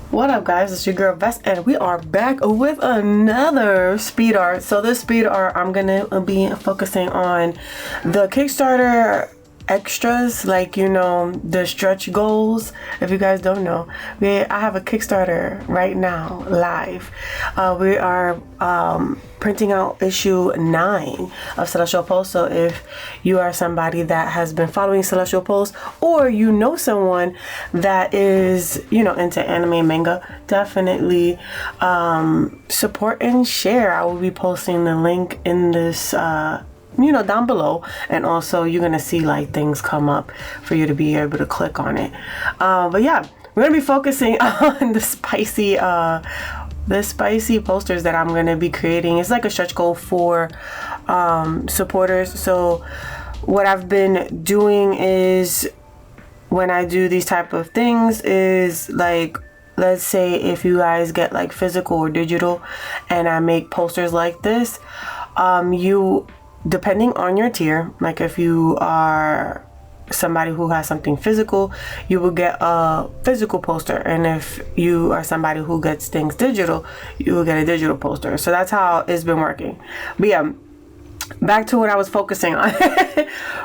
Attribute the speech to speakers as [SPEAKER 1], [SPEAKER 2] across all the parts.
[SPEAKER 1] What up guys, it's your girl Vess and we are back with another speed art. So this speed art I'm gonna be focusing on the Kickstarter extras, like, you know, the stretch goals. If you guys don't know, I have a Kickstarter right now live. We are printing out issue 9 of Celestial Pulse. So if you are somebody that has been following Celestial Pulse, or you know someone that is, you know, into anime manga, definitely support and share. I will be posting the link in this you know, down below, and also you're gonna see like things come up for you to be able to click on it. But yeah, we're gonna be focusing on the spicy posters that I'm gonna be creating. It's like a stretch goal for supporters. So what I've been doing is, when I do these type of things, is like, let's say if you guys get like physical or digital and I make posters like this, you, depending on your tier, like if you are somebody who has something physical, you will get a physical poster, and if you are somebody who gets things digital, you will get a digital poster. So that's how it's been working. But yeah, back to what I was focusing on.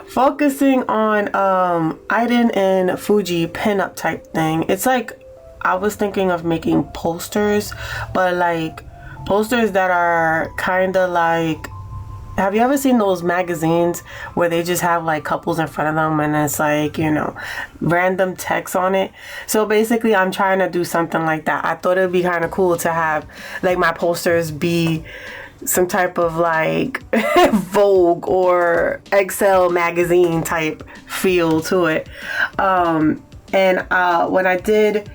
[SPEAKER 1] Focusing on Aiden and Fuji pinup type thing. It's like, I was thinking of making posters, but like posters that are kind of like, have you ever seen those magazines where they just have like couples in front of them and it's like, you know, random text on it? So basically I'm trying to do something like that. I thought it'd be kind of cool to have like my posters be some type of like Vogue or Excel magazine type feel to it. And when I did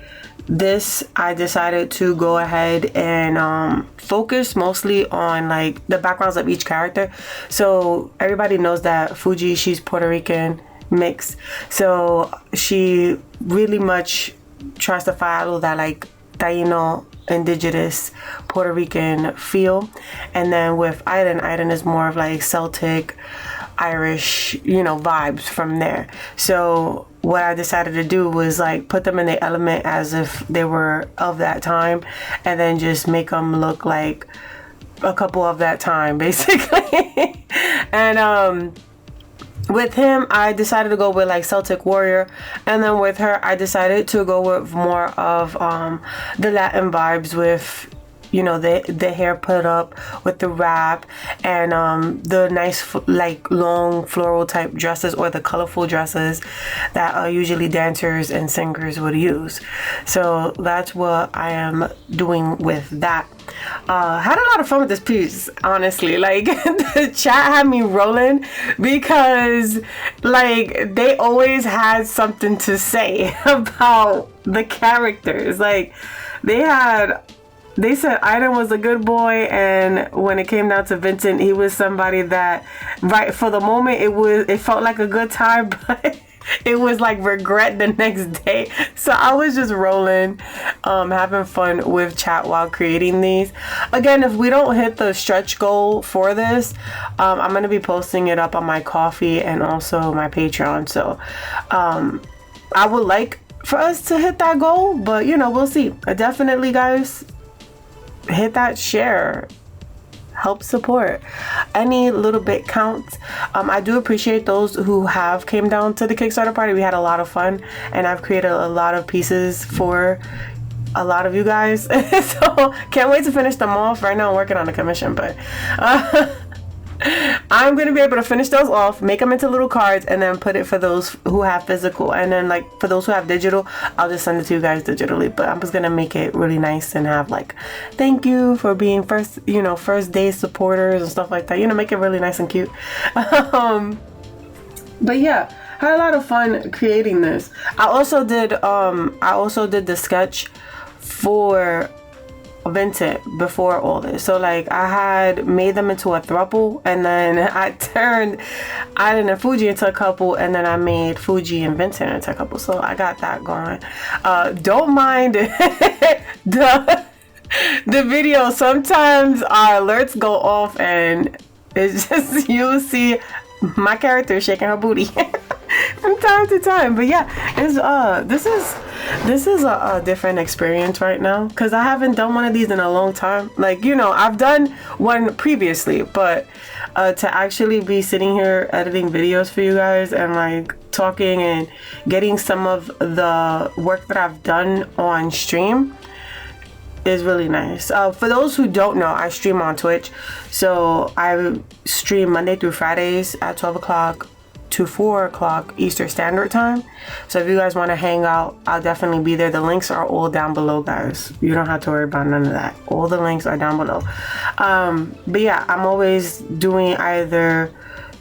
[SPEAKER 1] this, I decided to go ahead and focus mostly on like the backgrounds of each character. So everybody knows that Fuji, she's Puerto Rican mix, so she really much tries to follow that like Taino, indigenous Puerto Rican feel. And then with Aiden is more of like Celtic, Irish, you know, vibes from there. So what I decided to do was like put them in the element as if they were of that time, and then just make them look like a couple of that time basically. And with him I decided to go with like Celtic warrior, and then with her I decided to go with more of the Latin vibes, with, you know, the hair put up with the wrap, and the nice like long floral type dresses, or the colorful dresses that usually dancers and singers would use. So that's what I am doing with that. Had a lot of fun with this piece, honestly. Like the chat had me rolling, because like they always had something to say about the characters. Like they said Aiden was a good boy, and when it came down to Vincent, he was somebody that, right, for the moment it felt like a good time, but it was like regret the next day. So I was just rolling, having fun with chat while creating these. Again, if we don't hit the stretch goal for this, I'm gonna be posting it up on my Ko-fi and also my Patreon. So I would like for us to hit that goal, but you know, we'll see. Definitely, guys, hit that share, help support. Any little bit counts. I do appreciate those who have came down to the Kickstarter party. We had a lot of fun, and I've created a lot of pieces for a lot of you guys. So can't wait to finish them off. Right now I'm working on a commission, but I'm going to be able to finish those off, make them into little cards, and then put it for those who have physical. And then like for those who have digital, I'll just send it to you guys digitally. But I'm just going to make it really nice and have like, thank you for being first day supporters and stuff like that. You know, make it really nice and cute. But yeah, had a lot of fun creating this. I also did the sketch for Vincent before all this. So like I had made them into a throuple, and then I turned Aiden and Fuji into a couple, and then I made Fuji and Vincent into a couple. So I got that going. Don't mind the video. Sometimes our alerts go off and it's just, you'll see my character shaking her booty from time to time. But yeah, This is a different experience right now because I haven't done one of these in a long time. Like, you know, I've done one previously, but to actually be sitting here editing videos for you guys and like talking and getting some of the work that I've done on stream is really nice. For those who don't know, I stream on Twitch. So I stream Monday through Fridays at 12 o'clock to 4 o'clock Eastern Standard Time. So if you guys want to hang out, I'll definitely be there. The links are all down below, guys. You don't have to worry about none of that. All the links are down below. But yeah, I'm always doing either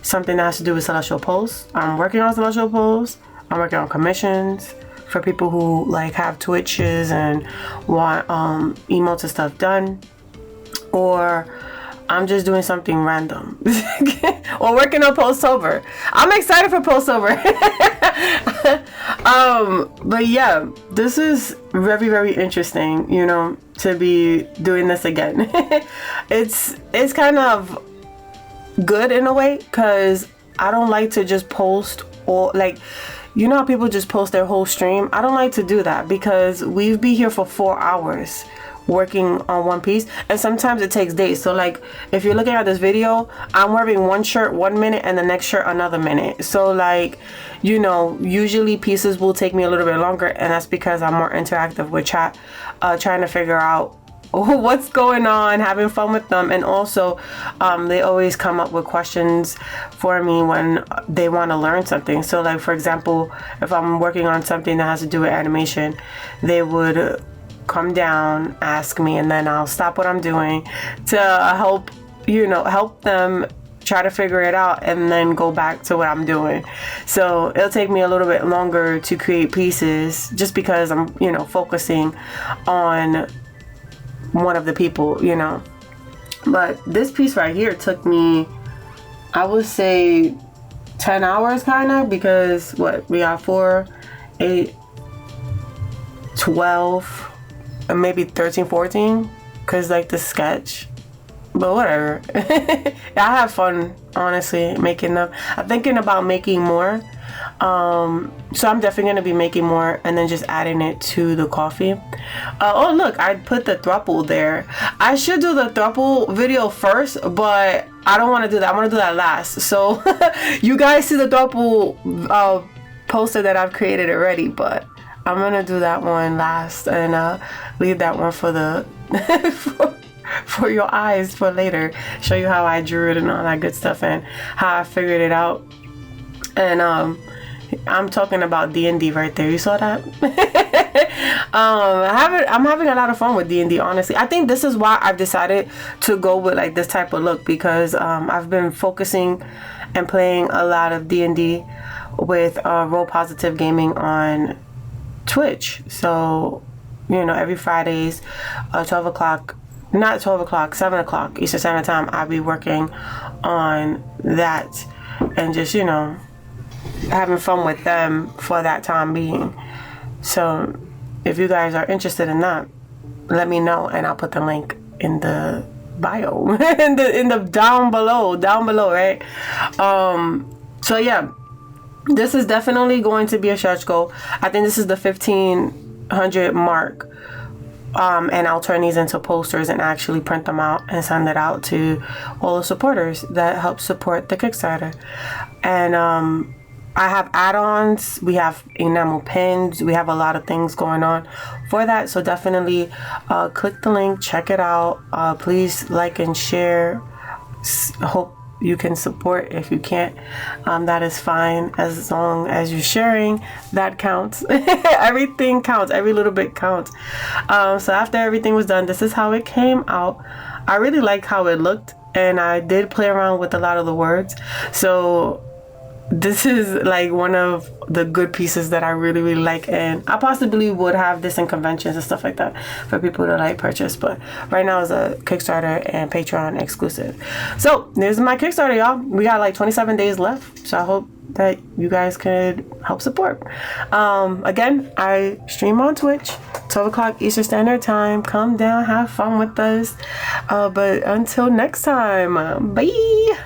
[SPEAKER 1] something that has to do with Celestial Posts. I'm working on Celestial Posts. I'm working on commissions for people who like have Twitches and want emotes and stuff done, or I'm just doing something random or working on Postsober. I'm excited for Postsober. But yeah, this is very, very interesting, you know, to be doing this again. It's kind of good in a way because I don't like to just post or like, you know how people just post their whole stream? I don't like to do that because we'd be here for 4 hours working on one piece, and sometimes it takes days. So like if you're looking at this video, I'm wearing one shirt 1 minute and the next shirt another minute. So like, you know, usually pieces will take me a little bit longer, and that's because I'm more interactive with chat, trying to figure out what's going on, having fun with them. And also they always come up with questions for me when they want to learn something. So like, for example, if I'm working on something that has to do with animation, they would come down, ask me, and then I'll stop what I'm doing to help, you know, help them try to figure it out and then go back to what I'm doing. So it'll take me a little bit longer to create pieces just because I'm, you know, focusing on one of the people, you know. But this piece right here took me, I would say 10 hours kind of, because what we got 4, 8, 12, and maybe 13, 14, because like the sketch. But whatever. I have fun, honestly, making them. I'm thinking about making more. So I'm definitely going to be making more and then just adding it to the coffee. Oh, look, I put the throuple there. I should do the throuple video first, but I don't want to do that. I want to do that last. So you guys see the throuple poster that I've created already, but I'm going to do that one last and leave that one for the... for your eyes for later. Show you how I drew it and all that good stuff and how I figured it out. And I'm talking about D&D right there. You saw that? I'm having a lot of fun with D&D, honestly. I think this is why I've decided to go with like this type of look, because I've been focusing and playing a lot of D&D with Role Positive Gaming on Twitch. So, you know, every Fridays, 12 o'clock, not 12 o'clock, 7 o'clock Eastern Standard Time, I'll be working on that and just, you know, having fun with them for that time being. So if you guys are interested in that, let me know and I'll put the link in the bio in the down below, right? So yeah, this is definitely going to be a stretch goal. I think this is the 1500 mark. And I'll turn these into posters and actually print them out and send it out to all the supporters that help support the Kickstarter. And I have add-ons, we have enamel pins, we have a lot of things going on for that. So definitely click the link, check it out. Please like and share. Hope you can support. If you can't, that is fine, as long as you're sharing. That counts. Everything counts, every little bit counts. So after everything was done, this is how it came out. I really like how it looked, and I did play around with a lot of the words. So this is like one of the good pieces that I really, really like, and I possibly would have this in conventions and stuff like that for people to like purchase, but right now it's a Kickstarter and Patreon exclusive. So there's my Kickstarter, y'all. We got like 27 days left, so I hope that you guys could help support. Again, I stream on Twitch, 12 o'clock Eastern Standard Time. Come down, have fun with us. But until next time, bye.